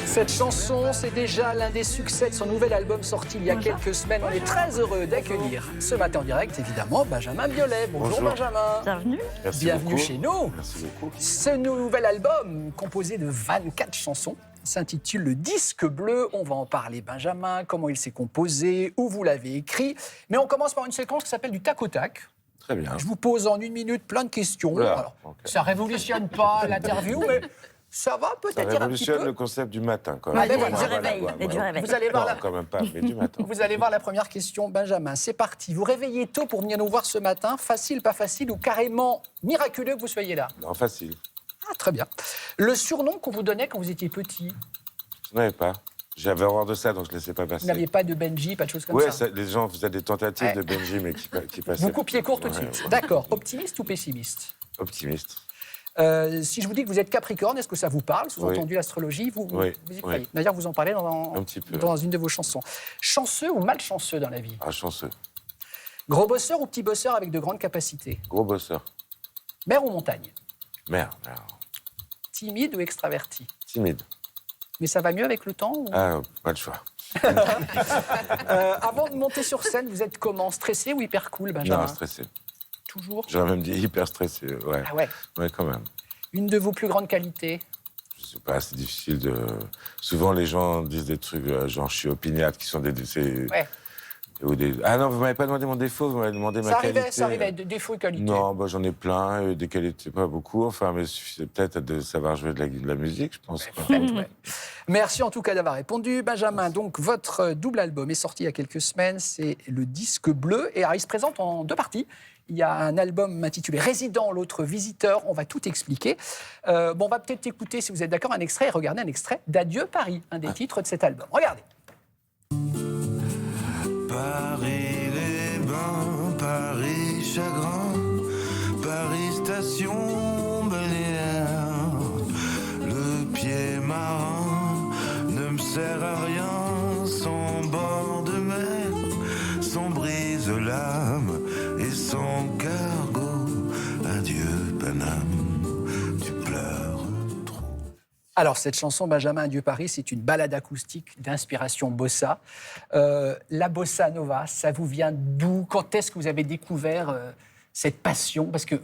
Cette chanson, c'est déjà l'un des succès de son nouvel album sorti il y a quelques semaines. On est très heureux d'accueillir ce matin en direct, évidemment, Benjamin Biolay. Bonjour Benjamin. Bienvenue. Bienvenue chez nous. Merci beaucoup. Ce nouvel album, composé de 24 chansons, s'intitule Le disque bleu. On va en parler, Benjamin, comment il s'est composé, où vous l'avez écrit. Mais on commence par une séquence qui s'appelle du tac au tac. Très bien. Je vous pose en 1 minute plein de questions. Voilà. Alors, Okay. ça révolutionne pas l'interview, mais ça va peut-être Ça dire un petit révolutionne peu. le concept du matin, quand Ah, même. ben voilà. Du réveil. Vous allez voir Non, quand même pas, mais du matin. Vous allez voir la première question, Benjamin. C'est parti. Vous réveillez tôt pour venir nous voir ce matin. Facile, pas facile ou carrément miraculeux que vous soyez là? Non, facile. Ah, très bien. Le surnom qu'on vous donnait quand vous étiez petit, Je n'avais pas. J'avais horreur de ça, donc je ne laissais pas vous passer. n'aviez pas de Benji, pas de choses comme Ouais, ça? les gens faisaient des tentatives Ouais. de Benji, mais qui passaient. Vous coupiez court tout de suite. Ouais. D'accord. Optimiste ou pessimiste? Optimiste. Si je vous dis que vous êtes Capricorne, est-ce que ça vous parle? Sous-entendu Oui. l'astrologie, vous Oui. y croyez? Oui. D'ailleurs, vous en parlez dans Un petit peu. dans une de vos chansons. Chanceux ou malchanceux dans la vie? Ah, chanceux. Gros bosseur ou petit bosseur avec de grandes capacités? Gros bosseur. Mer ou montagne? Merde. Timide ou extraverti? Timide. Mais ça va mieux avec le temps ou... Ah, pas le choix. Avant de monter sur scène, vous êtes comment? Stressé ou hyper cool, Benjamin? Non, stressé. Toujours? J'aurais même dit hyper stressé. Ouais. Ah ouais. Ouais, quand même. Une de vos plus grandes qualités? Je sais pas, c'est difficile de... Souvent, les gens disent des trucs, genre, je suis opiniâtre, qui sont des... Ouais. Ou des... Ah non, vous m'avez pas demandé mon défaut, vous m'avez demandé ma qualité. Ça arrivait, de défauts et qualités. Non, bah, j'en ai plein, des qualités pas beaucoup, enfin, mais il suffisait peut-être de savoir jouer de la musique, je pense. quoi. Peut-être, ouais. Merci en tout cas d'avoir répondu. Benjamin, donc votre double album est sorti il y a quelques semaines, c'est le disque bleu, et alors, il se présente en 2 parties. Il y a un album intitulé Résident, l'autre visiteur, on va tout expliquer. On va peut-être écouter, si vous êtes d'accord, un extrait, et regarder un extrait d'Adieu Paris, un des titres de cet album. Regardez. Paris les bains, Paris chagrin, Paris station balnéaire. Le pied marin ne me sert à rien sans bord de mer, sans brise lame et sans cargo. Adieu Paname, tu pleures trop. Alors, cette chanson, Benjamin, Adieu Paris, c'est une balade acoustique d'inspiration bossa. La bossa nova, ça vous vient d'où? Quand est-ce que vous avez découvert cette passion? Parce que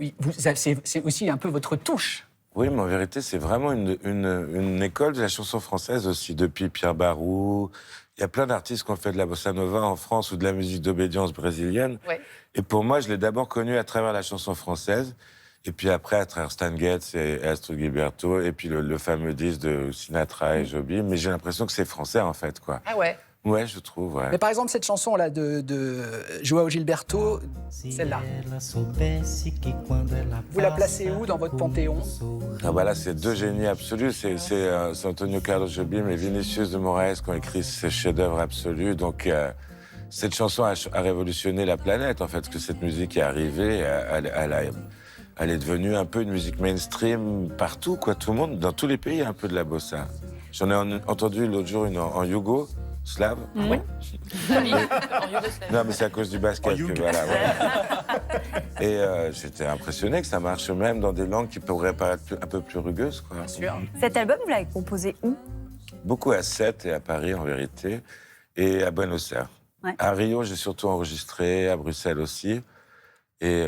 c'est aussi un peu votre touche. Oui, mais en vérité, c'est vraiment une école de la chanson française aussi, depuis Pierre Barou. Il y a plein d'artistes qui ont fait de la bossa nova en France ou de la musique d'obédience brésilienne. Ouais. Et pour moi, je l'ai d'abord connu à travers la chanson française. Et puis après, à travers Stan Getz et Astrid Gilberto, et puis le fameux disque de Sinatra et Joby. Mais j'ai l'impression que c'est français, en fait, quoi. Ah ouais. Ouais, je trouve, ouais. Mais par exemple, cette chanson-là de Joao Gilberto, celle-là, vous la placez où dans votre panthéon? Ah bah là, c'est 2 génies absolus. C'est Antonio Carlos Jobim et Vinicius de Moraes qui ont écrit ces chefs-d'œuvre absolus. Donc, cette chanson a révolutionné la planète, en fait, parce que cette musique est arrivée, elle est devenue un peu une musique mainstream partout, quoi. Tout le monde, dans tous les pays, il y a un peu de la bossa. J'en ai entendu l'autre jour une en yougoslave. Oui. Non, mais c'est à cause du basket que voilà. Ouais. Et j'étais impressionné que ça marche même dans des langues qui pourraient paraître un peu plus rugueuses, quoi. Bien sûr. Cet album, vous l'avez composé où? Beaucoup à Sète et à Paris, en vérité, et à Buenos Aires. Ouais. À Rio, j'ai surtout enregistré, à Bruxelles aussi, et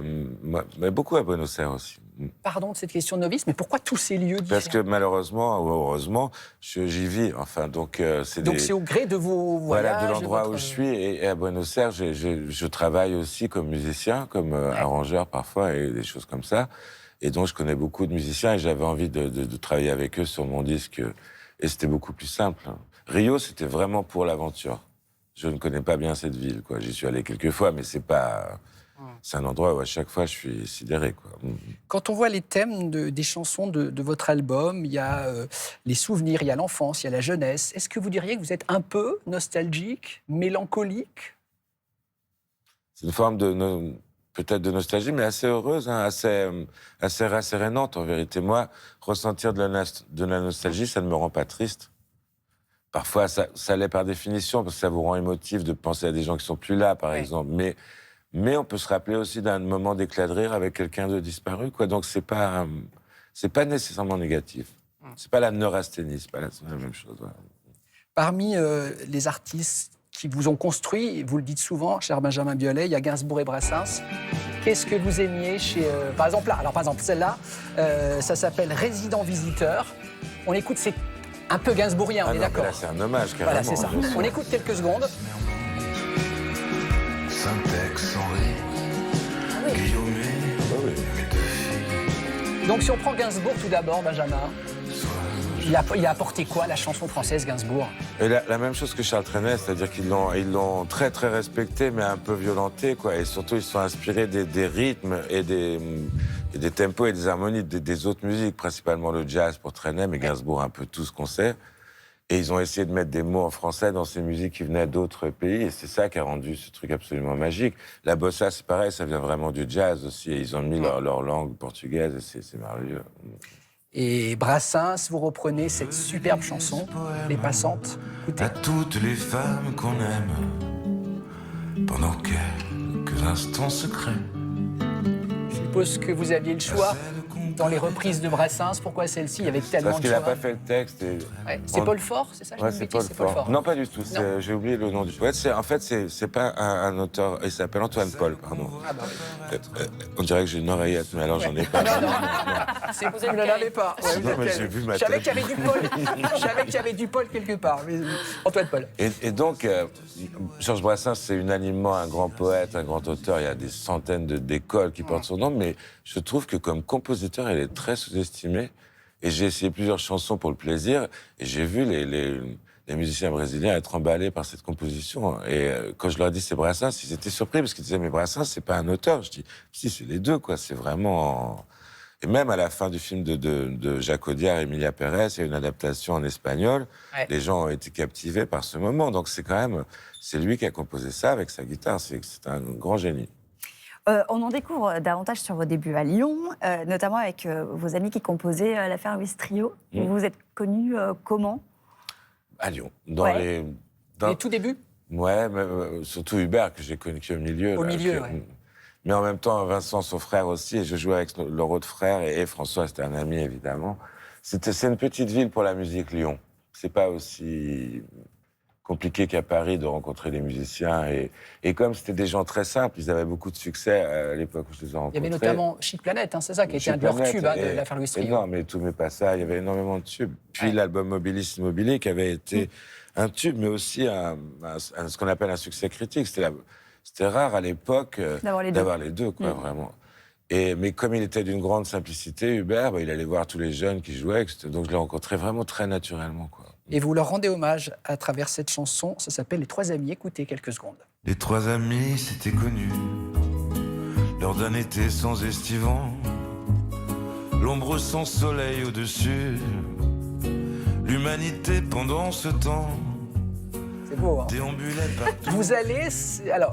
mais beaucoup à Buenos Aires aussi. Pardon de cette question de novice, mais pourquoi tous ces lieux différents? Parce que malheureusement ou heureusement, j'y vis. Enfin, donc c'est au gré de vos voyages, voilà, de l'endroit votre... où je suis. Et à Buenos Aires, je travaille aussi comme musicien, comme arrangeur parfois, et des choses comme ça. Et donc, je connais beaucoup de musiciens et j'avais envie de travailler avec eux sur mon disque. Et c'était beaucoup plus simple. Rio, c'était vraiment pour l'aventure. Je ne connais pas bien cette ville, quoi. J'y suis allé quelques fois, mais c'est pas... C'est un endroit où à chaque fois je suis sidéré, quoi. Quand on voit les thèmes des chansons de votre album, il y a les souvenirs, il y a l'enfance, il y a la jeunesse. Est-ce que vous diriez que vous êtes un peu nostalgique, mélancolique? C'est une forme peut-être de nostalgie, mais assez heureuse, hein, assez rassérénante en vérité. Moi, ressentir de la nostalgie, ça ne me rend pas triste. Parfois, ça l'est par définition, parce que ça vous rend émotif de penser à des gens qui sont plus là, par exemple. Mais on peut se rappeler aussi d'un moment d'éclat de rire avec quelqu'un de disparu, quoi. Donc c'est pas nécessairement négatif. C'est pas la neurasthénie, c'est pas la même chose. Ouais. Parmi les artistes qui vous ont construit, vous le dites souvent, cher Benjamin Biolay, il y a Gainsbourg et Brassens. Qu'est-ce que vous aimiez chez... par exemple, là, celle-là, ça s'appelle Résident Visiteur. On écoute, c'est un peu gainsbourgien, on est d'accord. Là, c'est un hommage, carrément. Voilà, c'est ça. On écoute quelques secondes. Syntaxe, Henri, Guillaume, Donc, si on prend Gainsbourg tout d'abord, Benjamin, il a apporté quoi, la chanson française, Gainsbourg? Et la même chose que Charles Trenet, c'est-à-dire qu'ils l'ont très, très respecté, mais un peu violenté, quoi. Et surtout, ils se sont inspirés des rythmes et des tempos et des harmonies des autres musiques, principalement le jazz pour Trenet, mais Gainsbourg un peu tout ce qu'on sait. Et ils ont essayé de mettre des mots en français dans ces musiques qui venaient d'autres pays, et c'est ça qui a rendu ce truc absolument magique. La bossa, c'est pareil, ça vient vraiment du jazz aussi, et ils ont mis leur langue portugaise, et c'est merveilleux. Et Brassens, vous reprenez cette superbe chanson, Les Passantes. Écoutez. À toutes les femmes qu'on aime, pendant quelques instants secrets. Je suppose que vous aviez le choix dans les reprises de Brassens. Pourquoi celle-ci? Il y avait tellement Parce de qu'il choix. n'a pas fait le texte. Ouais. C'est Paul Fort, c'est ça? Ouais, c'est Paul Fort. Non, pas du tout. J'ai oublié le nom du poète. En fait, c'est pas un auteur. Il s'appelle Antoine Paul, pardon. Ah bah oui. On dirait que j'ai une oreillette, mais alors j'en ai pas. Non. Vous ne l'avez pas. Ouais, Non, mais j'ai vu ma Je savais tête. qu'il y avait du Paul. Je savais qu'il y avait du Paul quelque part. Mais Antoine Paul. Et donc, Georges Brassens, c'est unanimement un grand poète, un grand auteur. Il y a des centaines d'écoles qui portent son nom, mais je trouve que comme compositeur, il est très sous-estimé. Et j'ai essayé plusieurs chansons pour le plaisir, et j'ai vu les musiciens brésiliens être emballés par cette composition. Et quand je leur ai dit c'est Brassens, ils étaient surpris, parce qu'ils disaient mais Brassens, c'est pas un auteur. Je dis si, c'est les deux, quoi. C'est vraiment... Et même à la fin du film de Jacques Audiard, Emilia Pérez, il y a une adaptation en espagnol. Ouais. Les gens ont été captivés par ce moment. Donc c'est quand même... C'est lui qui a composé ça avec sa guitare. C'est un grand génie. On en découvre davantage sur vos débuts à Lyon, notamment avec vos amis qui composaient l'affaire Louis Trio. Vous vous êtes connus comment? À Lyon. Les tout débuts? Ouais, mais, surtout Hubert, que j'ai connu au milieu. Au milieu, oui. Mais en même temps, Vincent, son frère aussi, et je jouais avec leur autre frère, et François, c'était un ami, évidemment. C'est une petite ville pour la musique, Lyon. C'est pas aussi compliqué qu'à Paris de rencontrer des musiciens. Et comme c'était des gens très simples, ils avaient beaucoup de succès à l'époque où je les ai rencontrés. Il y avait notamment Chic Planète, hein, c'est ça, qui était un de leurs tubes de l'affaire Louis Trio. Non, mais tout mais pas ça, il y avait énormément de tubes. Puis l'album Mobilis Immobilier, qui avait été un tube, mais aussi ce qu'on appelle un succès critique. C'était rare à l'époque d'avoir les deux, quoi, vraiment. Mais comme il était d'une grande simplicité, Hubert, il allait voir tous les jeunes qui jouaient, donc je l'ai rencontré vraiment très naturellement, quoi. Et vous leur rendez hommage à travers cette chanson, ça s'appelle Les Trois Amis. Écoutez quelques secondes. Les trois amis s'étaient connus lors d'un été sans estivant, l'ombre sans soleil au-dessus, l'humanité pendant ce temps. C'est beau, hein? Déambulait partout.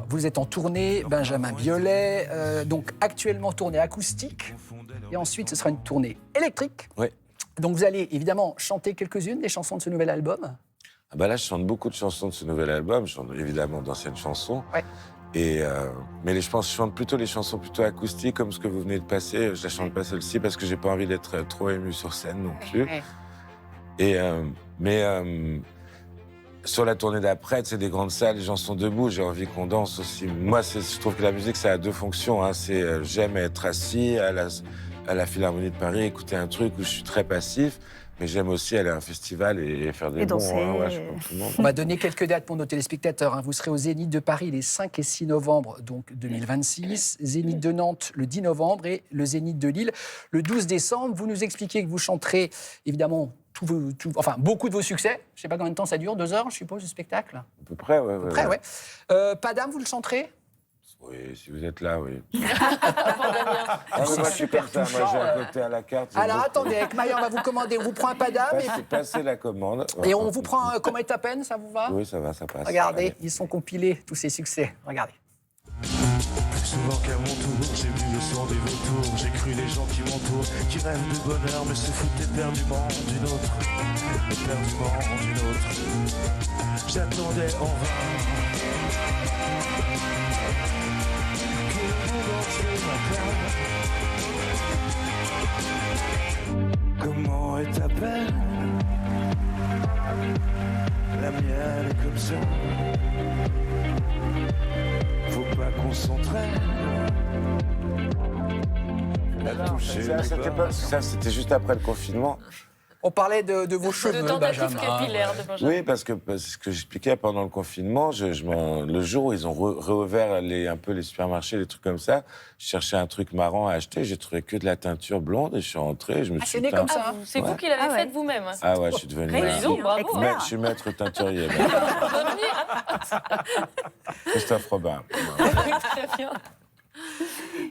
Vous êtes en tournée, Benjamin Biolay, donc actuellement tournée acoustique, et ensuite ce sera une tournée électrique. Oui. Donc vous allez évidemment chanter quelques-unes des chansons de ce nouvel album. Ah bah là, je chante beaucoup de chansons de ce nouvel album. Je chante évidemment d'anciennes chansons. Ouais. Mais je pense que je chante plutôt les chansons plutôt acoustiques, comme ce que vous venez de passer. Je la chante pas celle-ci parce que j'ai pas envie d'être trop ému sur scène non plus. Sur la tournée d'après, c'est des grandes salles, les gens sont debout. J'ai envie qu'on danse aussi. Moi, je trouve que la musique, ça a deux fonctions. Hein. J'aime être assis à la Philharmonie de Paris, écouter un truc où je suis très passif, mais j'aime aussi aller à un festival et faire des bons. On va donner quelques dates pour nos téléspectateurs. Vous serez au Zénith de Paris les 5 et 6 novembre donc 2026, Zénith de Nantes le 10 novembre et le Zénith de Lille le 12 décembre. Vous nous expliquez que vous chanterez évidemment beaucoup de vos succès. Je ne sais pas combien de temps ça dure, 2 heures, je suppose, le spectacle. À peu près, oui. Padam, vous le chanterez? Oui, si vous êtes là, oui. C'est super touchant. Moi, j'ai un côté à la carte. Alors, attendez, avec Maya, on va vous commander. On vous prend un Padam. Passez la commande. Et on vous prend un Comment est à peine, ça vous va? Oui, ça va, ça passe. Regardez, ils sont compilés, tous ces succès. Regardez. Plus souvent qu'à mon tour, j'ai vu le son des vautours. J'ai cru les gens qui m'entourent, qui rêvent de bonheur, mais se foutent éperdument d'une autre. Éperdument d'une autre. J'attendais en vain. Comment Comment est ta peine? La mienne est comme ça. Faut pas qu'on s'entraîne. Ça, c'était juste après le confinement. On parlait de vos cheveux, De tentatives Benjamin. capillaires de Benjamin. Oui, parce que ce que j'expliquais pendant le confinement, le jour où ils ont réouvert un peu les supermarchés, les trucs comme ça, je cherchais un truc marrant à acheter, j'ai trouvé que de la teinture blonde et je suis rentré, je me suis c'est né dit, comme ça. C'est vous qui l'avez faite vous-même. Ah ouais, je suis devenu... Disons, bravo. Je suis maître teinturier. Christophe Robin. Très bien.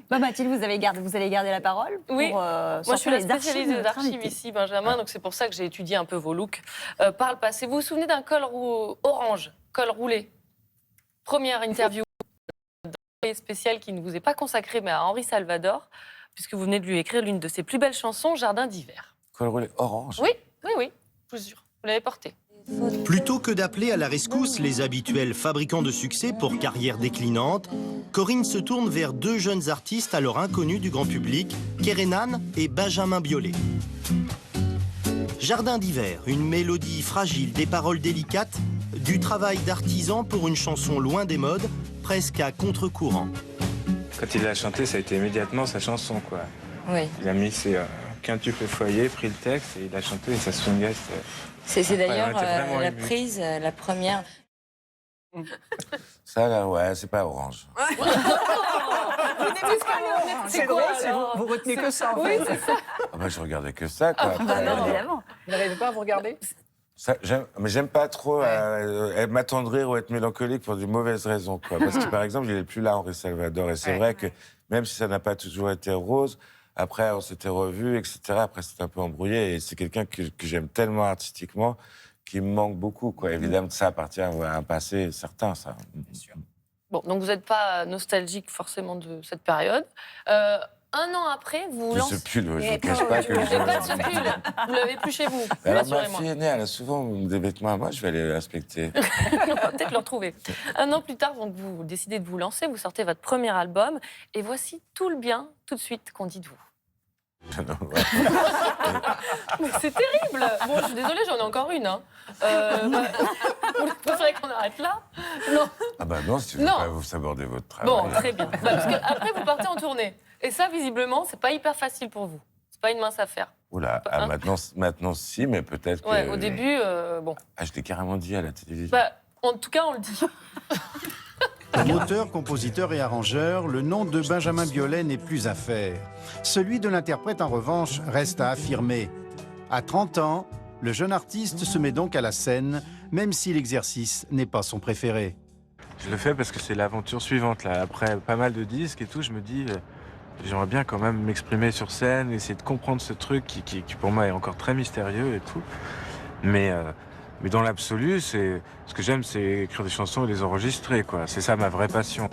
Bah, Mathilde, vous allez garder la parole. Oui. Pour, Moi, je suis sortir la les archives spécialiste de notre d'archives invité. ici, Benjamin, donc c'est pour ça que j'ai étudié un peu vos looks. Par le passé, vous vous souvenez d'un col orange, col roulé? Première interview spéciale qui ne vous est pas consacrée, mais à Henri Salvador, puisque vous venez de lui écrire l'une de ses plus belles chansons, Jardin d'hiver. Col roulé orange. Oui, je vous jure, vous l'avez porté. Plutôt que d'appeler à la rescousse les habituels fabricants de succès pour carrière déclinante, Corinne se tourne vers deux jeunes artistes alors inconnus du grand public, Kerenan et Benjamin Biolay. Jardin d'hiver, une mélodie fragile, des paroles délicates, du travail d'artisan pour une chanson loin des modes, presque à contre-courant. Quand il l'a chanté, ça a été immédiatement sa chanson, quoi. Oui. Il a mis ses quintuples et foyers, pris le texte et il a chanté et ça swingait. C'est d'ailleurs on était vraiment la émus. prise, la première. Ça, là, ouais, c'est pas orange. C'est quoi, drôle, alors vous retenez que ça, en Oui, fait. c'est ça. Ah bah, je regardais que ça, quoi. Bah non, Après, évidemment. Vous n'arrivez pas à vous regarder? mais j'aime pas trop m'attendrir ou être mélancolique pour de mauvaises raisons, quoi. Parce que, par exemple, il n'est plus là, Henri Salvador. Et c'est vrai que, même si ça n'a pas toujours été rose, après, on s'était revus, etc. Après, c'était un peu embrouillé. Et c'est quelqu'un que j'aime tellement artistiquement qui me manque beaucoup, quoi. Évidemment, ça appartient à un passé certain, ça. Bien sûr. Bon, donc vous n'êtes pas nostalgique forcément de cette période. Un an après, vous Ce lancez... pull, je ne cache pas que J'ai pas de ce pull. Vous l'avez plus chez vous. Alors, ma Rassurez-moi. fille aînée, elle a souvent des vêtements à moi, je vais aller l'inspecter. On va peut-être le retrouver. Un an plus tard, donc, vous décidez de vous lancer, vous sortez votre premier album, et voici tout le bien, tout de suite, qu'on dit de vous. Mais c'est terrible. Bon, je suis désolée, j'en ai encore une. Hein. Vous préférez qu'on arrête là? Non. Ah bah non, si tu veux Non. pas vous saborder votre travail. Bon, très bien. Bah, parce que après, vous partez en tournée. Et ça, visiblement, c'est pas hyper facile pour vous. C'est pas une mince affaire. Oula, Hein? maintenant si, mais peut-être que... Ouais, au début, bon. Ah, je l'ai carrément dit à la télévision. Bah, en tout cas, on le dit. Comme auteur, compositeur et arrangeur, le nom de Benjamin Biolay n'est plus à faire. Celui de l'interprète, en revanche, reste à affirmer. À 30 ans, le jeune artiste se met donc à la scène, même si l'exercice n'est pas son préféré. Je le fais parce que c'est l'aventure suivante, là. Après pas mal de disques et tout, je me dis, j'aimerais bien quand même m'exprimer sur scène, essayer de comprendre ce truc qui pour moi est encore très mystérieux et tout. Mais dans l'absolu, ce que j'aime, c'est écrire des chansons et les enregistrer, quoi. C'est ça ma vraie passion.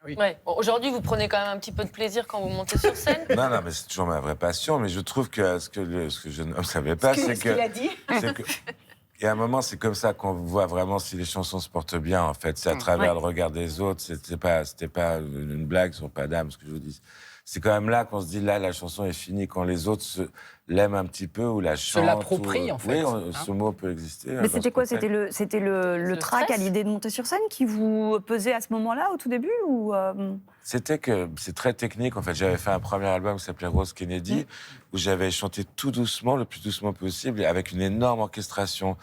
Ouais. Bon, aujourd'hui, vous prenez quand même un petit peu de plaisir quand vous montez sur scène. Non, mais c'est toujours ma vraie passion, mais je trouve que ce que le jeune homme ne savait pas, c'est que... qu'il a dit. Et à un moment, c'est comme ça qu'on voit vraiment si les chansons se portent bien, en fait. C'est à travers le regard des autres. C'était pas une blague sur pas d'âme, ce que je vous dis. C'est quand même là qu'on se dit, là, la chanson est finie, quand les autres l'aiment un petit peu ou la chantent. Se l'approprient, en fait. Oui, ce mot peut exister. Mais c'était quoi? C'était le Le trac à stress l'idée de monter sur scène qui vous pesait à ce moment-là, au tout début ou C'était que c'est très technique. En fait, j'avais fait un premier album qui s'appelait Rose Kennedy, où j'avais chanté tout doucement, le plus doucement possible, avec une énorme orchestration.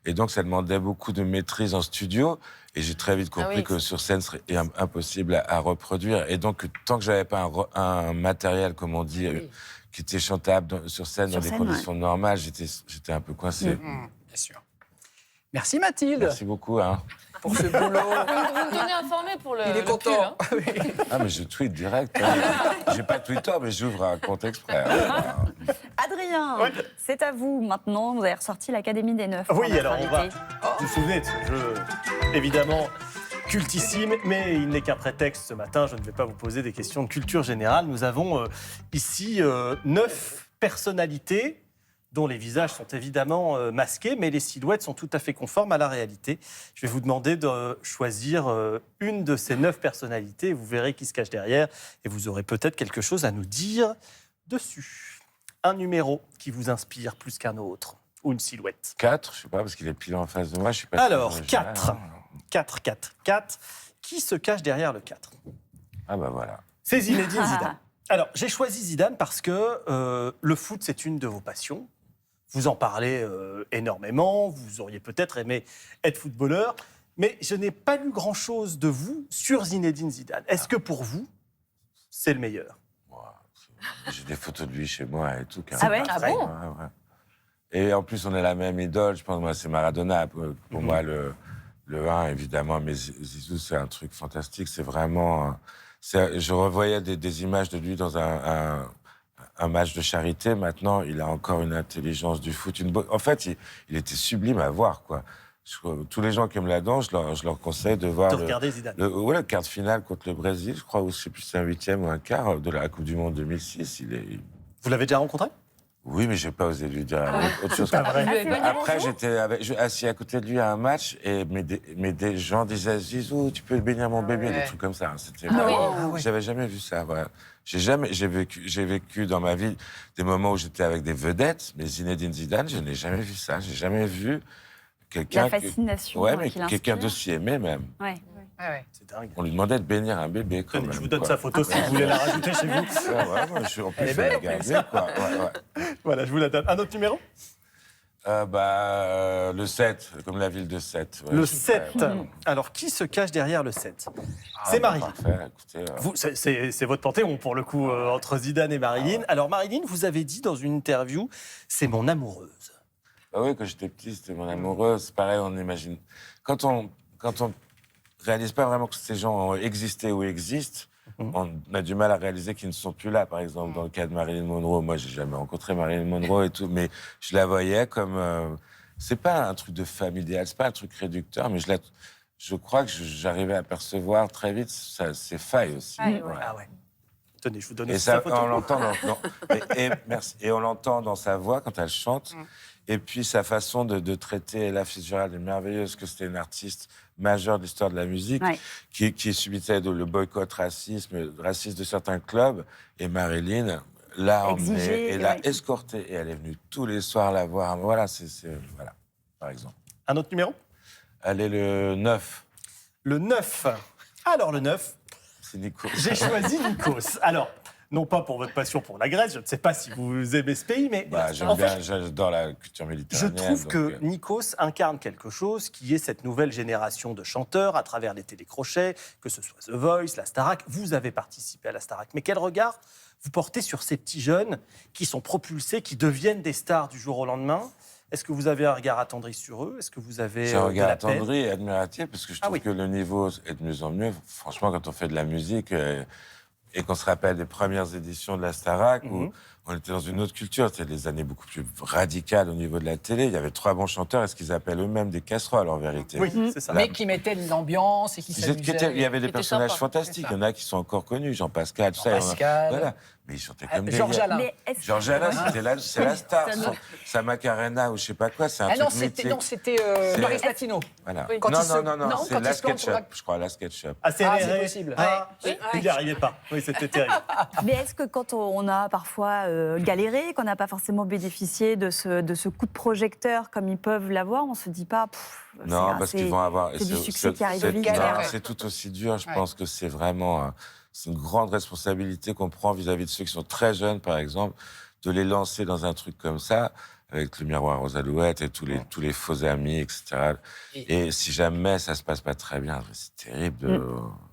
Et donc, ça demandait beaucoup de maîtrise en studio. Et j'ai très vite compris que sur scène, ce serait impossible à reproduire. Et donc, tant que j'avais pas un matériel, comme on dit, qui était chantable sur scène, dans des conditions normales, j'étais un peu coincé. Bien sûr. Merci Mathilde Merci beaucoup. Hein. pour ce boulot. Vous me tenez informé pour le Il est le content. pull, hein. Ah, mais je tweete direct. Hein. J'ai pas Twitter, mais j'ouvre un compte exprès. Adrien, c'est à vous maintenant. Vous avez ressorti l'Académie des Neufs. Oui, pour notre alors on va. invité. Vous vous souvenez de ce jeu, évidemment cultissime, mais il n'est qu'un prétexte ce matin. Je ne vais pas vous poser des questions de culture générale. Nous avons ici 9 personnalités dont les visages sont évidemment masqués, mais les silhouettes sont tout à fait conformes à la réalité. Je vais vous demander de choisir une de ces 9 personnalités. Vous verrez qui se cache derrière et vous aurez peut-être quelque chose à nous dire dessus. Un numéro qui vous inspire plus qu'un autre, ou une silhouette. 4, je sais pas, parce qu'il est pile en face de moi, je suis pas Alors, sûr, 4. 4. Qui se cache derrière le 4 ? Ah bah voilà. C'est Zinedine Zidane. Alors, j'ai choisi Zidane parce que le foot, c'est une de vos passions. Vous en parlez énormément, vous auriez peut-être aimé être footballeur, mais je n'ai pas lu grand-chose de vous sur Zinedine Zidane. Est-ce que pour vous, c'est le meilleur ? J'ai des photos de lui chez moi et tout. Ah ouais ? Ah bon ? Ouais. Et en plus, on est la même idole. Je pense, moi, c'est Maradona. Pour moi, le 1, évidemment. Mais Zizou, c'est un truc fantastique. C'est vraiment... je revoyais des images de lui dans un match de charité. Maintenant, il a encore une intelligence du foot. En fait, il était sublime à voir, quoi. Tous les gens qui aiment la danse, je leur conseille de voir regarder Zidane. le quart de finale contre le Brésil, je crois, ou je sais plus si c'est un 8e ou un quart de la Coupe du Monde 2006. Vous l'avez déjà rencontré ? Oui, mais j'ai pas osé lui dire autre chose. Pas vrai. Après, j'étais assis à côté de lui à un match, mais des gens disaient « Zizou, tu peux bénir mon bébé », des trucs comme ça. C'était vraiment... J'avais jamais vu ça. Ouais. J'ai vécu dans ma vie des moments où j'étais avec des vedettes, mais Zinedine Zidane, je n'ai jamais vu ça. J'ai jamais vu quelqu'un... La fascination mais qu'il quelqu'un inspire. d'aussi aimé, même. Ouais. C'est dingue. On lui demandait de bénir un bébé, quand même. Je vous donne quoi. sa photo si vous voulez la rajouter chez vous. En plus, je vais la garder, quoi. Ouais. Voilà, je vous la donne. Un autre numéro ? Le 7, comme la ville de Sète. Ouais, Le 7. Alors, qui se cache derrière le 7 ? C'est Marilyn. Parfait, écoutez, Vous, c'est votre panthéon, pour le coup, entre Zidane et Marilyn. Alors, Marilyn, vous avez dit dans une interview, c'est mon amoureuse. Ah oui, quand j'étais petit, c'était mon amoureuse. C'est pareil, on imagine. Quand on réalise pas vraiment que ces gens ont existé ou existent, on a du mal à réaliser qu'ils ne sont plus là. Par exemple, dans le cas de Marilyn Monroe, moi, j'ai jamais rencontré Marilyn Monroe et tout, mais je la voyais comme... c'est pas un truc de femme idéale, c'est pas un truc réducteur, mais je crois que j'arrivais à percevoir très vite ses failles aussi. Ah oui. Ah ouais. Tenez, je vous donne Et sa ça, photo. on l'entend merci. Et on l'entend dans sa voix quand elle chante. Et puis sa façon de traiter Ella Fitzgerald est merveilleuse, que c'était une artiste majeure de l'histoire de la musique, qui subissait le boycott raciste de certains clubs. Et Marilyn l'a emmenée et l'a escortée. Et elle est venue tous les soirs la voir. Voilà, voilà, par exemple. Un autre numéro ? Elle est le 9. Le 9. Alors, le 9, C'est Nico. j'ai choisi Nikos. Alors, non pas pour votre passion pour la Grèce, je ne sais pas si vous aimez ce pays, mais en fait, J'adore la culture je méditerranéenne. trouve que Nikos incarne quelque chose qui est cette nouvelle génération de chanteurs à travers les télécrochets, que ce soit The Voice, la Starac. Vous avez participé à la Starac. Mais quel regard vous portez sur ces petits jeunes qui sont propulsés, qui deviennent des stars du jour au lendemain ? Est-ce que vous avez un regard attendri sur eux ? Est-ce que vous avez J'ai un de regard la peine ? attendri et admiratif, parce que je trouve que le niveau est de mieux en mieux. Franchement, quand on fait de la musique et qu'on se rappelle des premières éditions de la Starac, où on était dans une autre culture, c'était des années beaucoup plus radicales au niveau de la télé. Il y avait 3 bons chanteurs, et ce qu'ils appellent eux-mêmes des casseroles, en vérité. Oui, c'est ça. Mais qui mettaient de l'ambiance et qui s'amusaient. Il y avait des C'était personnages sympa, fantastiques. Il y en a qui sont encore connus, Jean-Pascal, tout ça. Pascal. Voilà. Mais ils chantaient comme des Georges gars. Alain. Georges Alain, c'est la star. Sa Macarena ou je sais pas quoi, c'est un truc mythique. C'était Doris Latino. Voilà. Oui. Quand Non, quand c'est il la se plante sur SketchUp, je crois, la SketchUp. Assez c'est possible. Vous n'y arrivez pas. Oui, c'était terrible. Mais est-ce que quand on a parfois galéré, qu'on n'a pas forcément bénéficié de ce coup de projecteur comme ils peuvent l'avoir, on se dit pas... Non, parce qu'ils vont avoir... C'est du succès qui arrive vite. Non, c'est tout aussi dur. Je pense que c'est vraiment... C'est une grande responsabilité qu'on prend vis-à-vis de ceux qui sont très jeunes, par exemple, de les lancer dans un truc comme ça, avec le miroir aux alouettes et tous les faux amis, etc. Et si jamais ça se passe pas très bien, c'est terrible.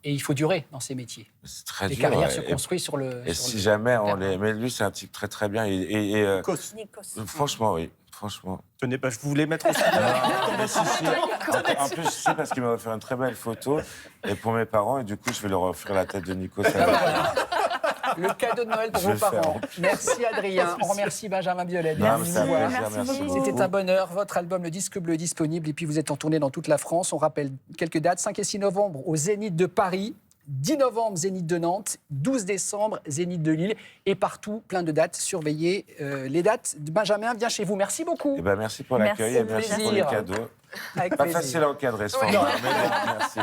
Et il faut durer dans ces métiers. C'est très Les dur. carrières se construisent sur le... Et si jamais on les... Mais lui, c'est un type très très bien. Nikos. Franchement, oui. Franchement. Tenez, je voulais mettre aussi. En plus, je sais parce qu'il m'a offert une très belle photo et pour mes parents, et du coup, je vais leur offrir la tête de Nico. Le cadeau de Noël pour Je vos vais le parents. Merci Adrien. On remercie Benjamin Biolay. Merci. Merci beaucoup. C'était un bonheur. Votre album, le disque bleu, est disponible. Et puis vous êtes en tournée dans toute la France. On rappelle quelques dates. 5 et 6 novembre au Zénith de Paris. 10 novembre, Zénith de Nantes. 12 décembre, Zénith de Lille. Et partout, plein de dates. Surveillez les dates. Benjamin vient chez vous. Merci beaucoup. Eh ben, merci pour l'accueil et merci pour les cadeaux. Avec Pas plaisir. facile à encadrer ce format, mais bon, merci.